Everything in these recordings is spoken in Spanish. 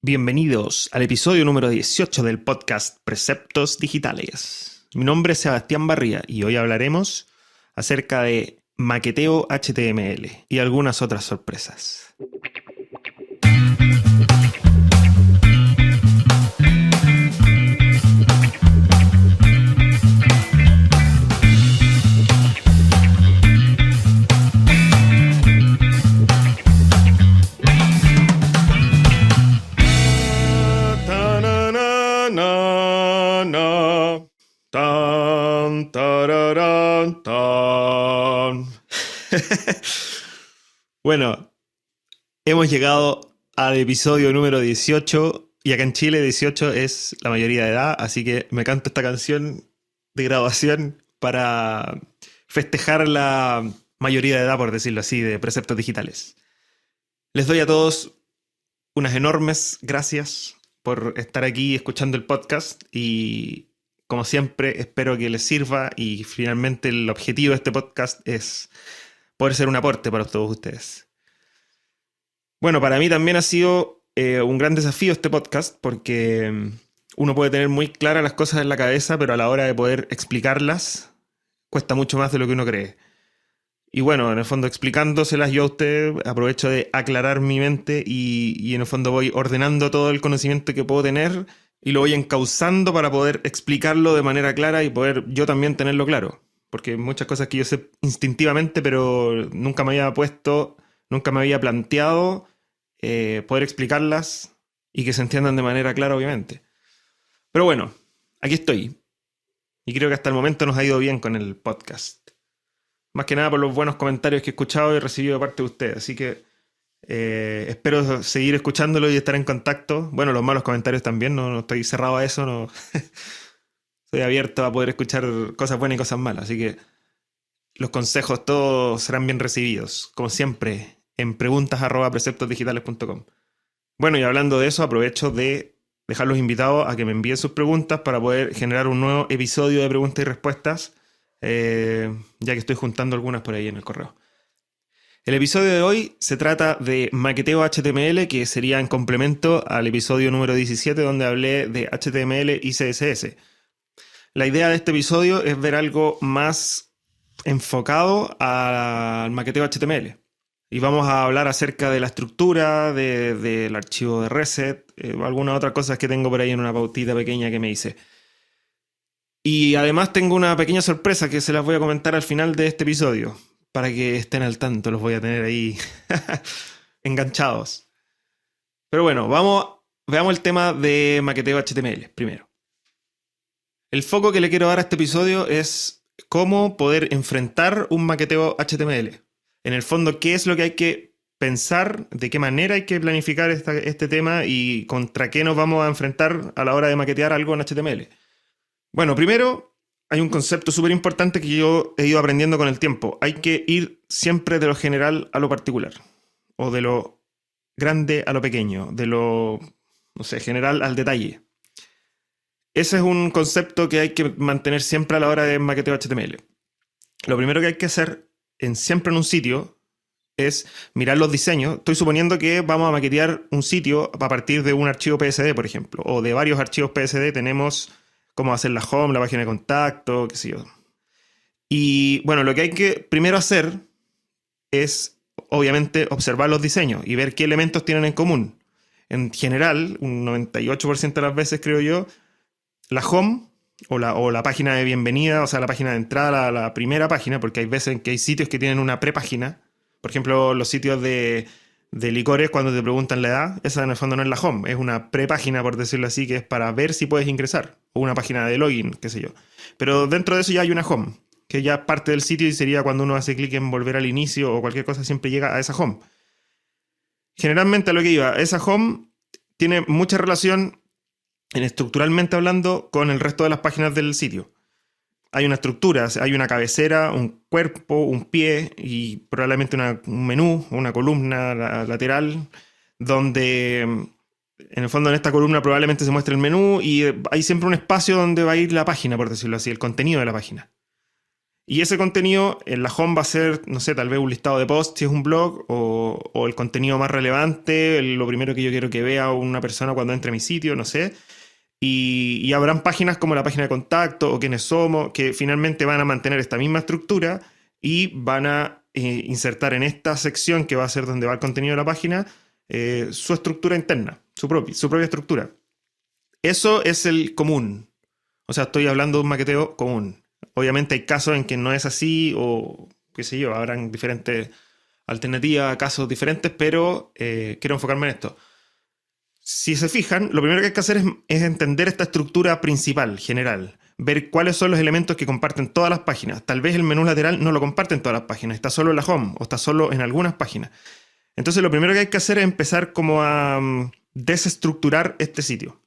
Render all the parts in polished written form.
Bienvenidos al episodio número 18 del podcast Preceptos Digitales. Mi nombre es Sebastián Barría y hoy hablaremos acerca de maqueteo HTML y algunas otras sorpresas. Bueno, hemos llegado al episodio número 18 y acá en Chile 18 es la mayoría de edad, así que me canto esta canción de graduación para festejar la mayoría de edad, por decirlo así, de Preceptos Digitales. Les doy a todos unas enormes gracias por estar aquí escuchando el podcast y, como siempre, espero que les sirva y finalmente el objetivo de este podcast es poder ser un aporte para todos ustedes. Bueno, para mí también ha sido un gran desafío este podcast porque uno puede tener muy claras las cosas en la cabeza, pero a la hora de poder explicarlas cuesta mucho más de lo que uno cree. Y bueno, en el fondo explicándoselas yo a usted aprovecho de aclarar mi mente y en el fondo voy ordenando todo el conocimiento que puedo tener y lo voy encauzando para poder explicarlo de manera clara y poder yo también tenerlo claro. Porque hay muchas cosas que yo sé instintivamente, pero nunca me había planteado poder explicarlas y que se entiendan de manera clara, obviamente. Pero bueno, aquí estoy. Y creo que hasta el momento nos ha ido bien con el podcast. Más que nada por los buenos comentarios que he escuchado y recibido de parte de ustedes. Así que espero seguir escuchándolo y estar en contacto. Bueno, los malos comentarios también, no estoy cerrado a eso, no. Estoy abierto a poder escuchar cosas buenas y cosas malas, así que los consejos todos serán bien recibidos, como siempre, en preguntas@preceptosdigitales.com. Bueno, y hablando de eso, aprovecho de dejarlos invitados a que me envíen sus preguntas para poder generar un nuevo episodio de preguntas y respuestas, ya que estoy juntando algunas por ahí en el correo. El episodio de hoy se trata de maqueteo HTML, que sería en complemento al episodio número 17, donde hablé de HTML y CSS. La idea de este episodio es ver algo más enfocado al maqueteo HTML. Y vamos a hablar acerca de la estructura, del archivo de reset, algunas otras cosas que tengo por ahí en una pautita pequeña que me hice. Y además tengo una pequeña sorpresa que se las voy a comentar al final de este episodio, para que estén al tanto, los voy a tener ahí enganchados. Pero bueno, veamos el tema de maqueteo HTML primero. El foco que le quiero dar a este episodio es cómo poder enfrentar un maqueteo HTML. En el fondo, qué es lo que hay que pensar, de qué manera hay que planificar este tema y contra qué nos vamos a enfrentar a la hora de maquetear algo en HTML. Bueno, primero hay un concepto súper importante que yo he ido aprendiendo con el tiempo. Hay que ir siempre de lo general a lo particular, o de lo grande a lo pequeño, de lo, general al detalle. Ese es un concepto que hay que mantener siempre a la hora de maqueteo HTML. Lo primero que hay que hacer siempre en un sitio es mirar los diseños. Estoy suponiendo que vamos a maquetear un sitio a partir de un archivo PSD, por ejemplo, o de varios archivos PSD. Tenemos cómo hacer la home, la página de contacto, qué sé yo. Y bueno, lo que hay que primero hacer es, obviamente, observar los diseños y ver qué elementos tienen en común. En general, un 98% de las veces, creo yo, la home o la página de bienvenida, o sea, la página de entrada a la primera página, porque hay veces en que hay sitios que tienen una prepágina. Por ejemplo, los sitios de licores, cuando te preguntan la edad, esa en el fondo no es la home, es una prepágina, por decirlo así, que es para ver si puedes ingresar, o una página de login, qué sé yo. Pero dentro de eso ya hay una home, que ya es parte del sitio y sería cuando uno hace clic en volver al inicio o cualquier cosa, siempre llega a esa home. Generalmente a lo que iba, esa home tiene mucha relación estructuralmente hablando con el resto de las páginas del sitio. Hay una estructura, hay una cabecera, un cuerpo, un pie y probablemente un menú, una columna lateral, donde en el fondo en esta columna probablemente se muestra el menú y hay siempre un espacio donde va a ir la página, por decirlo así, el contenido de la página. Y ese contenido en la home va a ser, no sé, tal vez un listado de posts si es un blog, o el contenido más relevante, lo primero que yo quiero que vea una persona cuando entre a mi sitio, no sé. Y habrán páginas como la página de contacto o quiénes somos, que finalmente van a mantener esta misma estructura y van a insertar en esta sección que va a ser donde va el contenido de la página su estructura interna, su propia estructura. Eso es el común. O sea, estoy hablando de un maqueteo común. Obviamente hay casos en que no es así o qué sé yo, habrán diferentes alternativas, casos diferentes, pero quiero enfocarme en esto. Si se fijan, lo primero que hay que hacer es entender esta estructura principal, general. Ver cuáles son los elementos que comparten todas las páginas. Tal vez el menú lateral no lo comparten todas las páginas, está solo en la home o está solo en algunas páginas. Entonces lo primero que hay que hacer es empezar como a desestructurar este sitio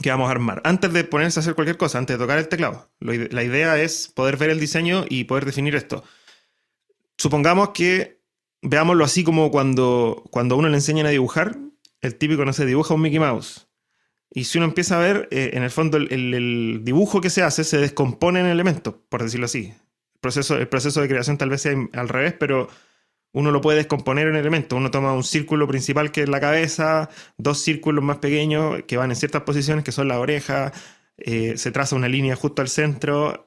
que vamos a armar. Antes de ponerse a hacer cualquier cosa, antes de tocar el teclado. La idea es poder ver el diseño y poder definir esto. Supongamos que veámoslo así como cuando uno le enseñan a dibujar, el típico, no sé, dibuja un Mickey Mouse. Y si uno empieza a ver, en el fondo el dibujo que se hace se descompone en elementos, por decirlo así. El proceso de creación tal vez sea al revés, pero uno lo puede descomponer en elementos. Uno toma un círculo principal que es la cabeza, dos círculos más pequeños que van en ciertas posiciones, que son la oreja, se traza una línea justo al centro,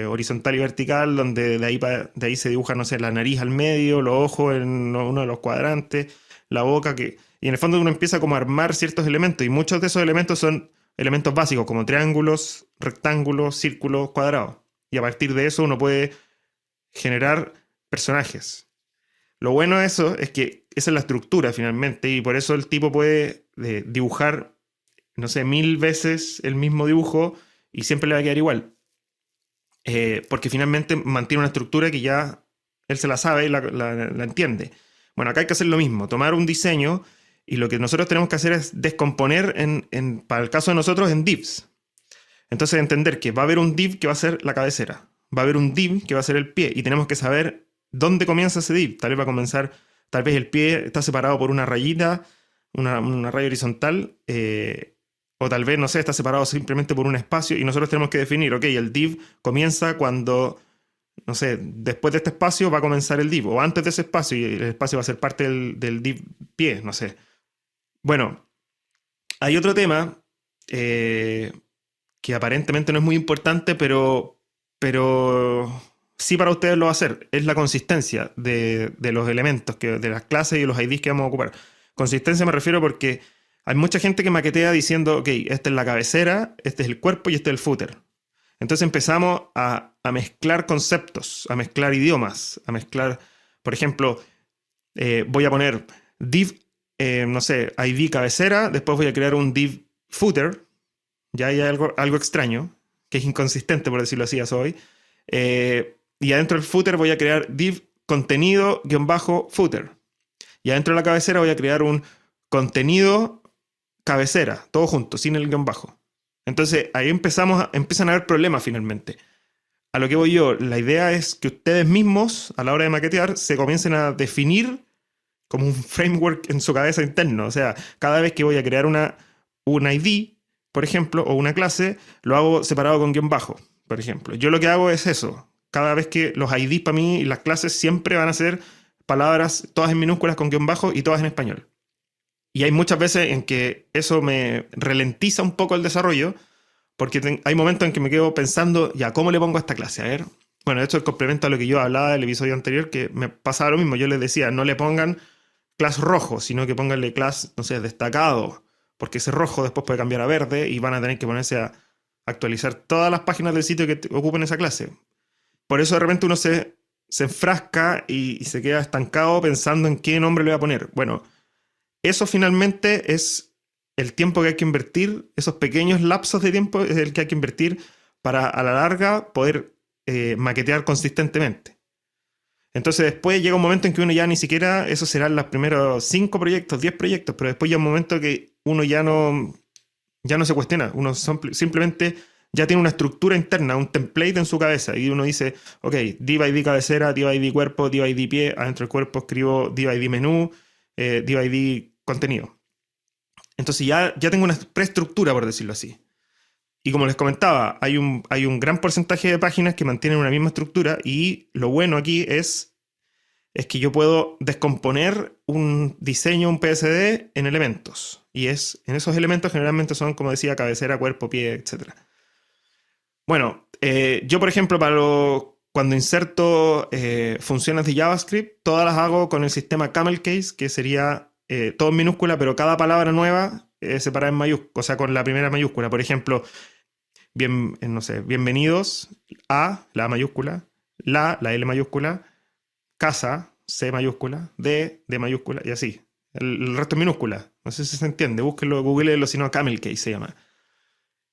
horizontal y vertical, donde de ahí se dibuja, no sé, la nariz al medio, los ojos en uno de los cuadrantes, la boca, y en el fondo uno empieza como a armar ciertos elementos, y muchos de esos elementos son elementos básicos, como triángulos, rectángulos, círculos, cuadrados. Y a partir de eso uno puede generar personajes. Lo bueno de eso es que esa es la estructura finalmente, y por eso el tipo puede dibujar, no sé, 1000 veces el mismo dibujo y siempre le va a quedar igual. Porque finalmente mantiene una estructura que ya él se la sabe y la entiende. Bueno, acá hay que hacer lo mismo, tomar un diseño y lo que nosotros tenemos que hacer es descomponer, para el caso de nosotros, en divs. Entonces entender que va a haber un div que va a ser la cabecera, va a haber un div que va a ser el pie y tenemos que saber dónde comienza ese div. Tal vez va a comenzar, tal vez el pie está separado por una rayita, una raya horizontal, o tal vez, no sé, está separado simplemente por un espacio y nosotros tenemos que definir, ok, el div comienza cuando, no sé, después de este espacio va a comenzar el div, o antes de ese espacio y el espacio va a ser parte del div pie, no sé. Bueno, hay otro tema que aparentemente no es muy importante, pero sí para ustedes lo va a hacer. Es la consistencia de los elementos, de las clases y los IDs que vamos a ocupar. Consistencia me refiero porque hay mucha gente que maquetea diciendo, ok, esta es la cabecera, este es el cuerpo y este es el footer. Entonces empezamos a mezclar conceptos, a mezclar idiomas, a mezclar, por ejemplo, voy a poner div, no sé, ID cabecera, después voy a crear un div footer, ya hay algo extraño, que es inconsistente por decirlo así a hoy, y adentro del footer voy a crear div contenido-footer, y adentro de la cabecera voy a crear un contenido cabecera, todo junto, sin el guión bajo. Entonces ahí empiezan a haber problemas finalmente. A lo que voy yo, la idea es que ustedes mismos, a la hora de maquetear, se comiencen a definir como un framework en su cabeza interno. O sea, cada vez que voy a crear un ID, por ejemplo, o una clase, lo hago separado con guión bajo, por ejemplo. Yo lo que hago es eso. Cada vez que los IDs para mí y las clases siempre van a ser palabras todas en minúsculas con guión bajo y todas en español. Y hay muchas veces en que eso me ralentiza un poco el desarrollo, porque hay momentos en que me quedo pensando, ya, ¿cómo le pongo a esta clase? A ver. Bueno, esto es complemento a lo que yo hablaba del episodio anterior, que me pasaba lo mismo. Yo les decía, no le pongan class rojo, sino que pónganle class, no sé, destacado, porque ese rojo después puede cambiar a verde y van a tener que ponerse a actualizar todas las páginas del sitio que ocupen esa clase. Por eso de repente uno se enfrasca y se queda estancado pensando en qué nombre le voy a poner. Bueno, eso finalmente es el tiempo que hay que invertir, esos pequeños lapsos de tiempo es el que hay que invertir para a la larga poder maquetear consistentemente. Entonces después llega un momento en que uno ya ni siquiera, esos serán los primeros 5 proyectos, 10 proyectos, pero después llega un momento que uno ya no se cuestiona, uno simplemente ya tiene una estructura interna, un template en su cabeza y uno dice, ok, div ID cabecera, div ID cuerpo, div ID pie, adentro del cuerpo escribo div ID menú, div ID contenido. Entonces ya tengo una preestructura, por decirlo así. Y como les comentaba, hay un gran porcentaje de páginas que mantienen una misma estructura y lo bueno aquí es que yo puedo descomponer un diseño, un PSD en elementos. Y en esos elementos generalmente son, como decía, cabecera, cuerpo, pie, etc. Bueno, yo por ejemplo cuando inserto funciones de JavaScript, todas las hago con el sistema camel case, que sería todo en minúscula, pero cada palabra nueva separada en mayúscula, o sea, con la primera mayúscula. Por ejemplo, no sé, bienvenidos a, la A mayúscula, la L mayúscula, casa, C mayúscula, D mayúscula, y así. El resto es minúscula. No sé si se entiende. Búsquenlo, googleenlo, si no, camel case se llama.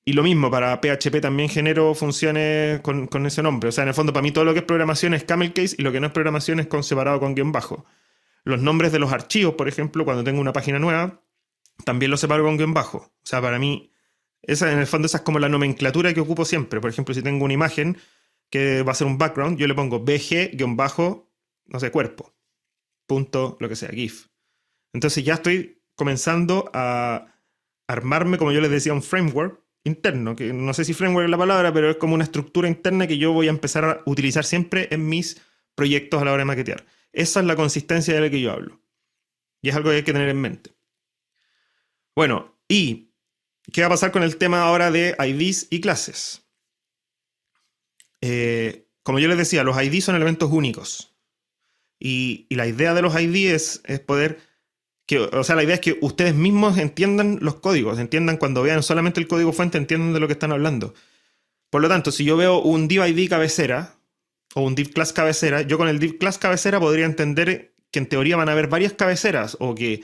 Y lo mismo, para PHP también genero funciones con ese nombre. O sea, en el fondo, para mí todo lo que es programación es camel case y lo que no es programación es con separado con guión bajo. Los nombres de los archivos, por ejemplo, cuando tengo una página nueva, también los separo con guión bajo. O sea, para mí, en el fondo esa es como la nomenclatura que ocupo siempre. Por ejemplo, si tengo una imagen que va a ser un background, yo le pongo bg, guión bajo, no sé, cuerpo, punto, lo que sea, GIF. Entonces ya estoy comenzando a armarme, como yo les decía, un framework interno, que no sé si framework es la palabra, pero es como una estructura interna que yo voy a empezar a utilizar siempre en mis proyectos a la hora de maquetear. Esa es la consistencia de la que yo hablo. Y es algo que hay que tener en mente. Bueno, ¿y qué va a pasar con el tema ahora de IDs y clases? Como yo les decía, los IDs son elementos únicos. Y la idea de los IDs es poder... o sea, la idea es que ustedes mismos entiendan los códigos, entiendan cuando vean solamente el código fuente, entiendan de lo que están hablando. Por lo tanto, si yo veo un div ID cabecera o un div class cabecera, yo con el div class cabecera podría entender que en teoría van a haber varias cabeceras o que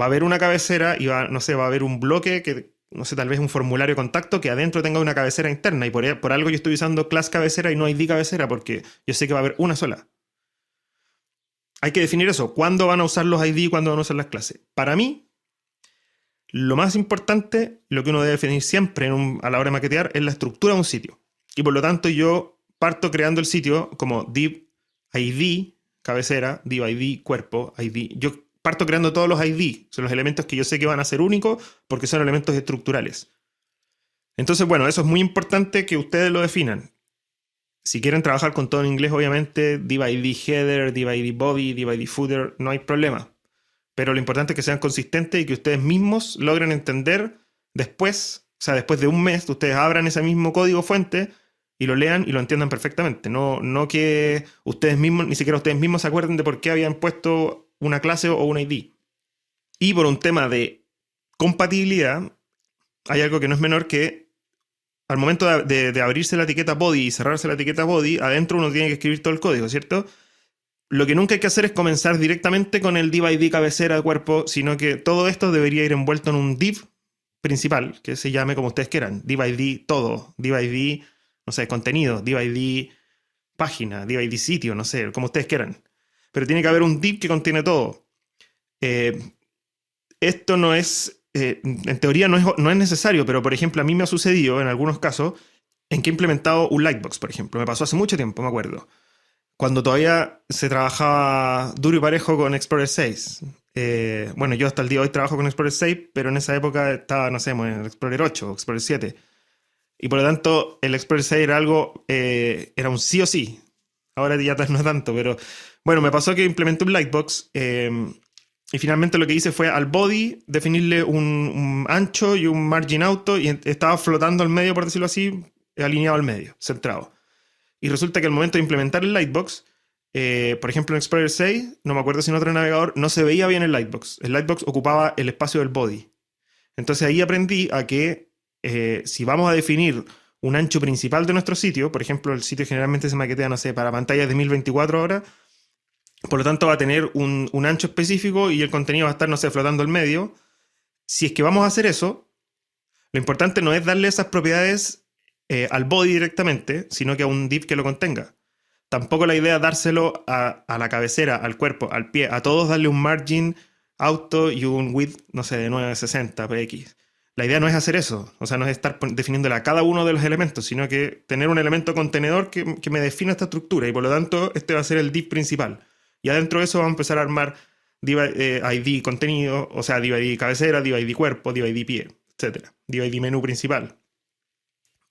va a haber una cabecera y no sé, va a haber un bloque que, no sé, tal vez un formulario de contacto que adentro tenga una cabecera interna y por algo yo estoy usando class cabecera y no ID cabecera porque yo sé que va a haber una sola. Hay que definir eso. ¿Cuándo van a usar los ID y cuándo van a usar las clases? Para mí, lo más importante, lo que uno debe definir siempre a la hora de maquetear, es la estructura de un sitio. Y por lo tanto, yo parto creando el sitio como div ID, cabecera, div ID, cuerpo, ID. Yo parto creando todos los ID. Son los elementos que yo sé que van a ser únicos porque son elementos estructurales. Entonces, bueno, eso es muy importante que ustedes lo definan. Si quieren trabajar con todo en inglés, obviamente, div ID header, div ID body, div ID footer, no hay problema. Pero lo importante es que sean consistentes y que ustedes mismos logren entender después, o sea, después de un mes, ustedes abran ese mismo código fuente y lo lean y lo entiendan perfectamente. No que ustedes mismos, ni siquiera ustedes mismos se acuerden de por qué habían puesto una clase o una ID. Y por un tema de compatibilidad, hay algo que no es menor que al momento de abrirse la etiqueta body y cerrarse la etiqueta body, adentro uno tiene que escribir todo el código, ¿cierto? Lo que nunca hay que hacer es comenzar directamente con el div ID cabecera de cuerpo, sino que todo esto debería ir envuelto en un div principal, que se llame como ustedes quieran. Div ID todo, div ID, no sé, contenido, div ID página, div ID sitio, no sé, como ustedes quieran. Pero tiene que haber un div que contiene todo. Esto no es... en teoría no es necesario, pero por ejemplo a mí me ha sucedido en algunos casos en que he implementado un lightbox, por ejemplo. Me pasó hace mucho tiempo, me acuerdo. Cuando todavía se trabajaba duro y parejo con Explorer 6. Bueno, yo hasta el día de hoy trabajo con Explorer 6, pero en esa época estaba, no sé, en Explorer 8 o Explorer 7. Y por lo tanto, el Explorer 6 era era un sí o sí. Ahora ya no es tanto, pero bueno, me pasó que implementé un lightbox y finalmente lo que hice fue al body definirle un ancho y un margin auto y estaba flotando al medio, por decirlo así, alineado al medio, centrado. Y resulta que al momento de implementar el lightbox, por ejemplo en Explorer 6, no me acuerdo si en otro navegador, no se veía bien el lightbox. El lightbox ocupaba el espacio del body. Entonces ahí aprendí a que si vamos a definir un ancho principal de nuestro sitio, por ejemplo el sitio generalmente se maquetea, no sé, para pantallas de 1024 horas, por lo tanto va a tener un ancho específico y el contenido va a estar, no sé, flotando al medio. Si es que vamos a hacer eso, lo importante no es darle esas propiedades al body directamente, sino que a un div que lo contenga. Tampoco la idea es dárselo a la cabecera, al cuerpo, al pie, a todos darle un margin auto y un width, no sé, de 960 px. La idea no es hacer eso, o sea, no es estar definiéndole a cada uno de los elementos, sino que tener un elemento contenedor que me defina esta estructura y por lo tanto este va a ser el div principal. Y adentro de eso vamos a empezar a armar div ID contenido, o sea, div ID cabecera, div ID cuerpo, div ID pie, etc. Div ID menú principal.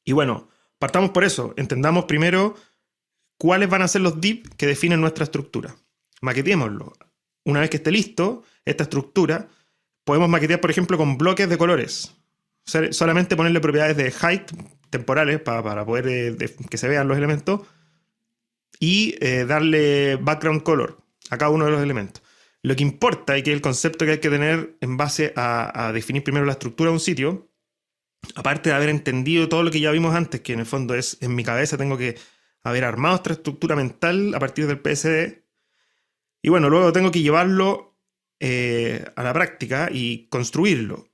Y bueno, partamos por eso. Entendamos primero cuáles van a ser los div que definen nuestra estructura. Maquetémoslo. Una vez que esté listo, esta estructura, podemos maquetear, por ejemplo, con bloques de colores. Solamente ponerle propiedades de height temporales para poder que se vean los elementos y darle background color a cada uno de los elementos. Lo que importa y que es el concepto que hay que tener en base a definir primero la estructura de un sitio, aparte de haber entendido todo lo que ya vimos antes, que en el fondo es en mi cabeza tengo que haber armado esta estructura mental a partir del PSD, y bueno, luego tengo que llevarlo a la práctica y construirlo.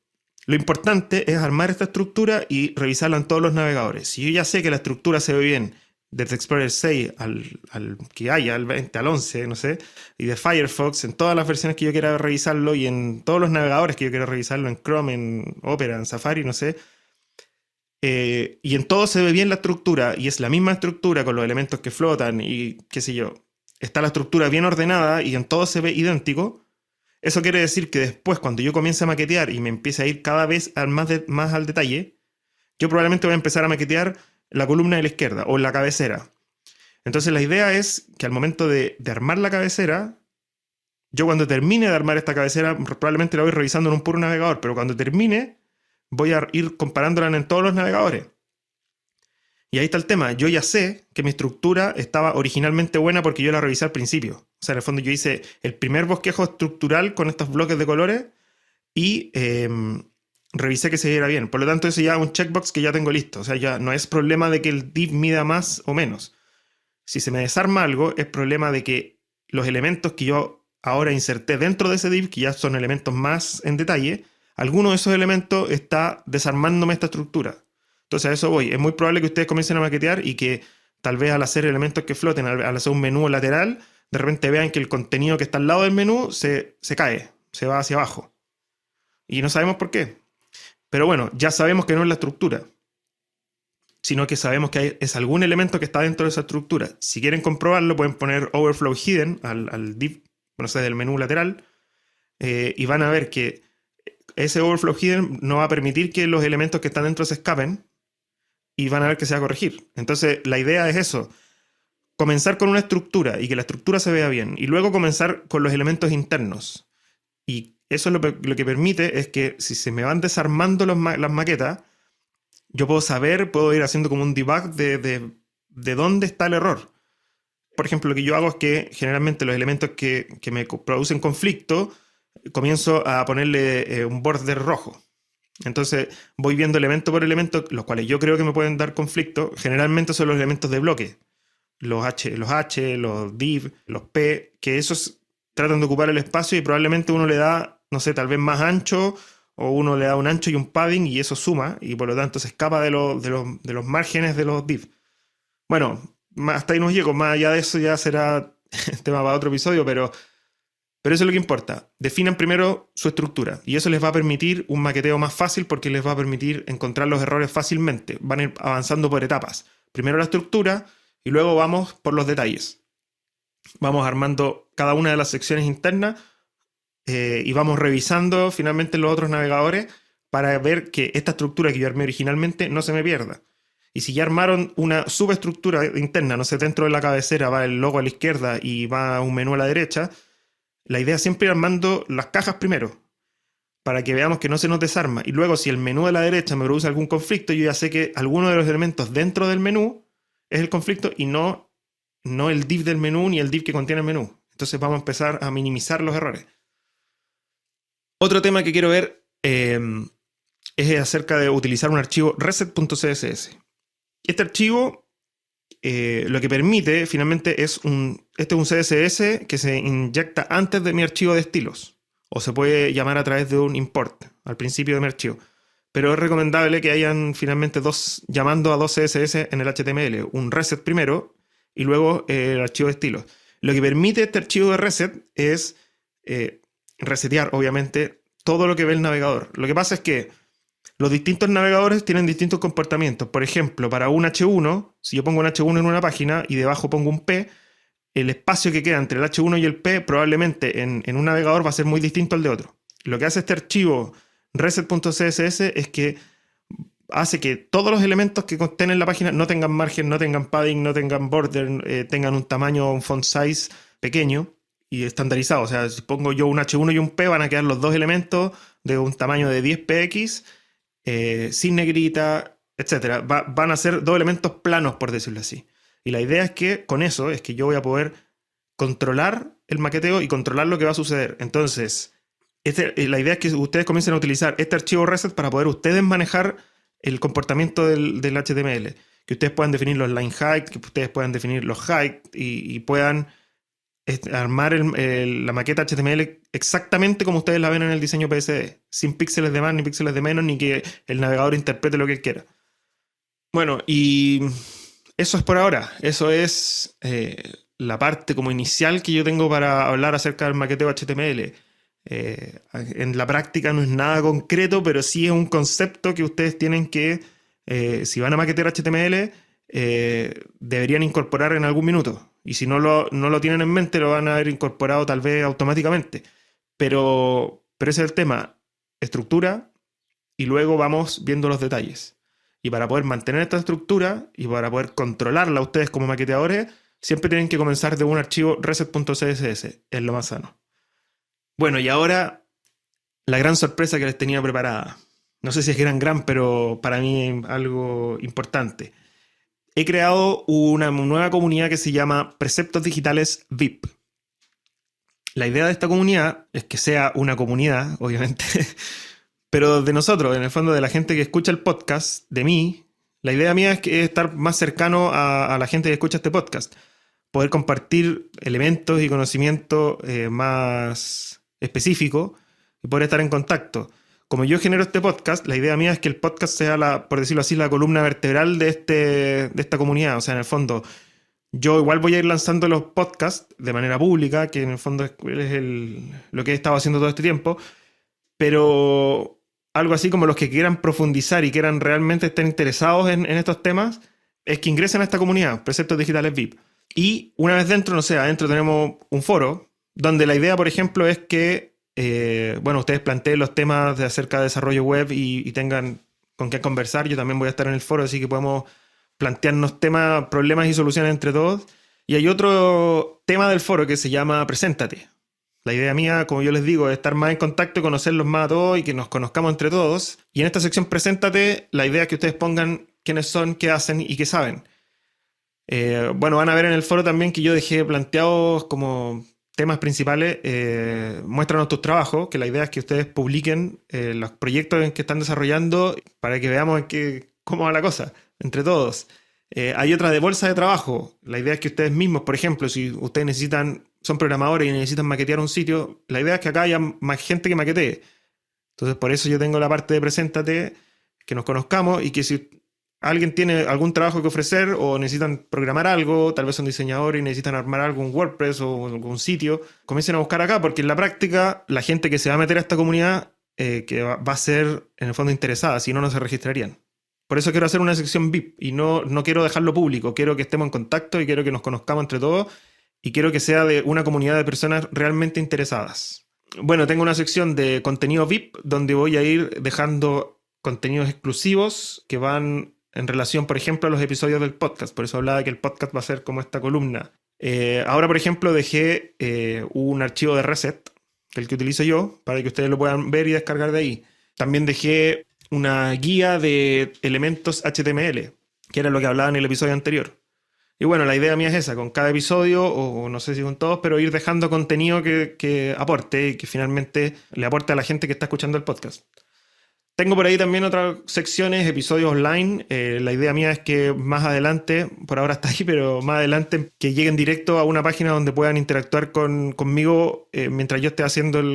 Lo importante es armar esta estructura y revisarla en todos los navegadores. Si yo ya sé que la estructura se ve bien desde Explorer 6 al que haya, al 20, al 11, no sé, y de Firefox, en todas las versiones que yo quiera revisarlo y en todos los navegadores que yo quiera revisarlo, en Chrome, en Opera, en Safari, no sé, y en todo se ve bien la estructura y es la misma estructura con los elementos que flotan y qué sé yo, está la estructura bien ordenada y en todo se ve idéntico. Eso quiere decir que después, cuando yo comience a maquetear y me empiece a ir cada vez más al detalle, yo probablemente voy a empezar a maquetear la columna de la izquierda o la cabecera. Entonces la idea es que al momento de armar la cabecera, yo cuando termine de armar esta cabecera, probablemente la voy revisando en un puro navegador, pero cuando termine, voy a ir comparándola en todos los navegadores. Y ahí está el tema. Yo ya sé que mi estructura estaba originalmente buena porque yo la revisé al principio. O sea, en el fondo yo hice el primer bosquejo estructural con estos bloques de colores y revisé que se viera bien. Por lo tanto, eso ya es un checkbox que ya tengo listo. O sea, ya no es problema de que el div mida más o menos. Si se me desarma algo, es problema de que los elementos que yo ahora inserté dentro de ese div, que ya son elementos más en detalle, alguno de esos elementos está desarmándome esta estructura. Entonces a eso voy. Es muy probable que ustedes comiencen a maquetear y que tal vez al hacer elementos que floten, al hacer un menú lateral, de repente vean que el contenido que está al lado del menú se cae, se va hacia abajo. Y no sabemos por qué. Pero bueno, ya sabemos que no es la estructura, sino que sabemos que es algún elemento que está dentro de esa estructura. Si quieren comprobarlo, pueden poner overflow hidden al div, no sé, del menú lateral, y van a ver que ese overflow hidden no va a permitir que los elementos que están dentro se escapen, y van a ver que se va a corregir. Entonces, la idea es eso. Comenzar con una estructura y que la estructura se vea bien. Y luego comenzar con los elementos internos. Y eso es lo que permite es que si se me van desarmando las maquetas, yo puedo ir haciendo como un debug de dónde está el error. Por ejemplo, lo que yo hago es que generalmente los elementos que me producen conflicto, comienzo a ponerle un border rojo. Entonces voy viendo elemento por elemento, los cuales yo creo que me pueden dar conflicto. Generalmente son los elementos de bloque. Los H, los div, los P, que esos tratan de ocupar el espacio y probablemente uno le da, no sé, tal vez más ancho, o uno le da un ancho y un padding y eso suma, y por lo tanto se escapa de los márgenes de los div. Bueno, hasta ahí nos llego. Más allá de eso ya será tema para otro episodio, pero eso es lo que importa. Definan primero su estructura y eso les va a permitir un maqueteo más fácil porque les va a permitir encontrar los errores fácilmente. Van a ir avanzando por etapas. Primero la estructura y luego vamos por los detalles. Vamos armando cada una de las secciones internas y vamos revisando finalmente los otros navegadores para ver que esta estructura que yo armé originalmente no se me pierda. Y si ya armaron una subestructura interna, no sé, dentro de la cabecera va el logo a la izquierda y va un menú a la derecha, la idea es siempre ir armando las cajas primero, para que veamos que no se nos desarma. Y luego, si el menú de la derecha me produce algún conflicto, yo ya sé que alguno de los elementos dentro del menú es el conflicto y no el div del menú ni el div que contiene el menú. Entonces vamos a empezar a minimizar los errores. Otro tema que quiero ver es acerca de utilizar un archivo reset.css. Este archivo lo que permite finalmente es este es un CSS que se inyecta antes de mi archivo de estilos o se puede llamar a través de un import al principio de mi archivo, pero es recomendable que hayan finalmente llamando a dos CSS en el HTML, un reset primero y luego el archivo de estilos. Lo que permite este archivo de reset es resetear obviamente todo lo que ve el navegador. Lo que pasa es que los distintos navegadores tienen distintos comportamientos. Por ejemplo, para un H1, si yo pongo un H1 en una página y debajo pongo un P, el espacio que queda entre el H1 y el P probablemente en un navegador va a ser muy distinto al de otro. Lo que hace este archivo reset.css es que hace que todos los elementos que estén en la página no tengan margen, no tengan padding, no tengan border, tengan un tamaño, un font size pequeño y estandarizado. O sea, si pongo yo un H1 y un P, van a quedar los dos elementos de un tamaño de 10px, sin negrita, etcétera. Van a ser dos elementos planos, por decirlo así. Y la idea es que con eso es que yo voy a poder controlar el maqueteo y controlar lo que va a suceder. Entonces, la idea es que ustedes comiencen a utilizar este archivo reset para poder ustedes manejar el comportamiento del HTML. Que ustedes puedan definir los line height, que ustedes puedan definir los height y puedan armar la maqueta HTML exactamente como ustedes la ven en el diseño PSD, sin píxeles de más ni píxeles de menos, ni que el navegador interprete lo que él quiera. Bueno, y eso es por ahora. Eso es la parte como inicial que yo tengo para hablar acerca del maqueteo HTML. En la práctica no es nada concreto, pero sí es un concepto que ustedes tienen que, si van a maquetear HTML, deberían incorporar en algún minuto. Y si no lo tienen en mente, lo van a haber incorporado tal vez automáticamente. Pero ese es el tema. Estructura y luego vamos viendo los detalles. Y para poder mantener esta estructura y para poder controlarla ustedes como maqueteadores, siempre tienen que comenzar de un archivo reset.css. Es lo más sano. Bueno, y ahora la gran sorpresa que les tenía preparada. No sé si es gran, pero para mí es algo importante. He creado una nueva comunidad que se llama Preceptos Digitales VIP. La idea de esta comunidad es que sea una comunidad, obviamente, pero de nosotros, en el fondo de la gente que escucha el podcast, de mí. La idea mía es estar más cercano a la gente que escucha este podcast. Poder compartir elementos y conocimiento más específicos y poder estar en contacto. Como yo genero este podcast, la idea mía es que el podcast sea, por decirlo así, la columna vertebral de esta comunidad. O sea, en el fondo, yo igual voy a ir lanzando los podcasts de manera pública, que en el fondo es lo que he estado haciendo todo este tiempo, pero algo así como los que quieran profundizar y quieran realmente estar interesados en estos temas, es que ingresen a esta comunidad, Preceptos Digitales VIP. Y una vez dentro, no sé, adentro tenemos un foro, donde la idea, por ejemplo, es que ustedes planteen los temas acerca de desarrollo web y tengan con qué conversar. Yo también voy a estar en el foro, así que podemos plantearnos temas, problemas y soluciones entre todos. Y hay otro tema del foro que se llama Preséntate. La idea mía, como yo les digo, es estar más en contacto y conocerlos más a todos y que nos conozcamos entre todos. Y en esta sección Preséntate, la idea es que ustedes pongan quiénes son, qué hacen y qué saben. Van a ver en el foro también que yo dejé planteados como temas principales. Muéstranos tus trabajos, que la idea es que ustedes publiquen los proyectos en que están desarrollando para que veamos cómo va la cosa entre todos. Hay otra de bolsa de trabajo. La idea es que ustedes mismos, por ejemplo, si ustedes son programadores y necesitan maquetear un sitio, la idea es que acá haya más gente que maquetee. Entonces, por eso yo tengo la parte de Preséntate, que nos conozcamos y que si alguien tiene algún trabajo que ofrecer o necesitan programar algo, tal vez son diseñadores y necesitan armar algún WordPress o algún sitio, comiencen a buscar acá, porque en la práctica la gente que se va a meter a esta comunidad que va a ser en el fondo interesada, si no, no se registrarían. Por eso quiero hacer una sección VIP y no quiero dejarlo público, quiero que estemos en contacto y quiero que nos conozcamos entre todos y quiero que sea de una comunidad de personas realmente interesadas. Bueno, tengo una sección de contenido VIP donde voy a ir dejando contenidos exclusivos que van en relación, por ejemplo, a los episodios del podcast. Por eso hablaba que el podcast va a ser como esta columna. Ahora, por ejemplo, dejé un archivo de reset, que es el que utilizo yo, para que ustedes lo puedan ver y descargar de ahí. También dejé una guía de elementos HTML, que era lo que hablaba en el episodio anterior. Y bueno, la idea mía es esa, con cada episodio, o no sé si con todos, pero ir dejando contenido que aporte y que finalmente le aporte a la gente que está escuchando el podcast. Tengo por ahí también otras secciones, episodios online. La idea mía es que más adelante, por ahora está ahí, pero más adelante que lleguen directo a una página donde puedan interactuar conmigo mientras yo esté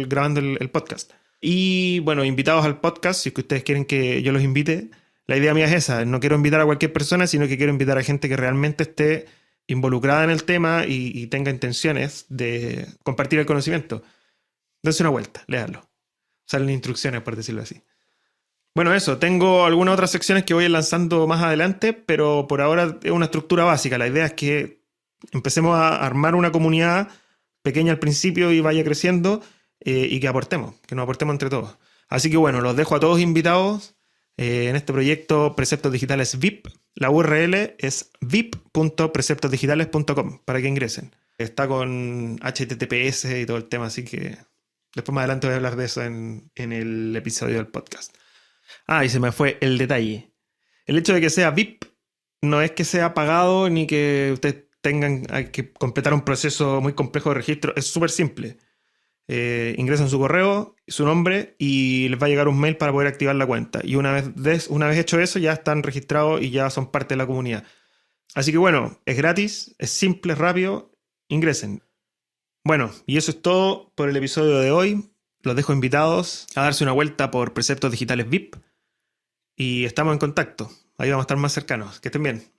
grabando el podcast. Y bueno, invitados al podcast, si es que ustedes quieren que yo los invite. La idea mía es esa, no quiero invitar a cualquier persona, sino que quiero invitar a gente que realmente esté involucrada en el tema y tenga intenciones de compartir el conocimiento. Dense una vuelta, léanlo. Salen instrucciones, por decirlo así. Bueno, eso, tengo algunas otras secciones que voy a ir lanzando más adelante, pero por ahora es una estructura básica. La idea es que empecemos a armar una comunidad pequeña al principio y vaya creciendo y que nos aportemos entre todos. Así que bueno, los dejo a todos invitados. En este proyecto Preceptos Digitales VIP, la URL es vip.preceptosdigitales.com para que ingresen. Está con HTTPS y todo el tema, así que después más adelante voy a hablar de eso en el episodio del podcast. Y se me fue el detalle. El hecho de que sea VIP no es que sea pagado ni que ustedes hay que completar un proceso muy complejo de registro. Es súper simple. Ingresan su correo, su nombre y les va a llegar un mail para poder activar la cuenta. Y una vez hecho eso, ya están registrados y ya son parte de la comunidad. Así que bueno, es gratis, es simple, es rápido. Ingresen. Bueno, y eso es todo por el episodio de hoy. Los dejo invitados a darse una vuelta por Preceptos Digitales VIP. Y estamos en contacto. Ahí vamos a estar más cercanos. Que estén bien.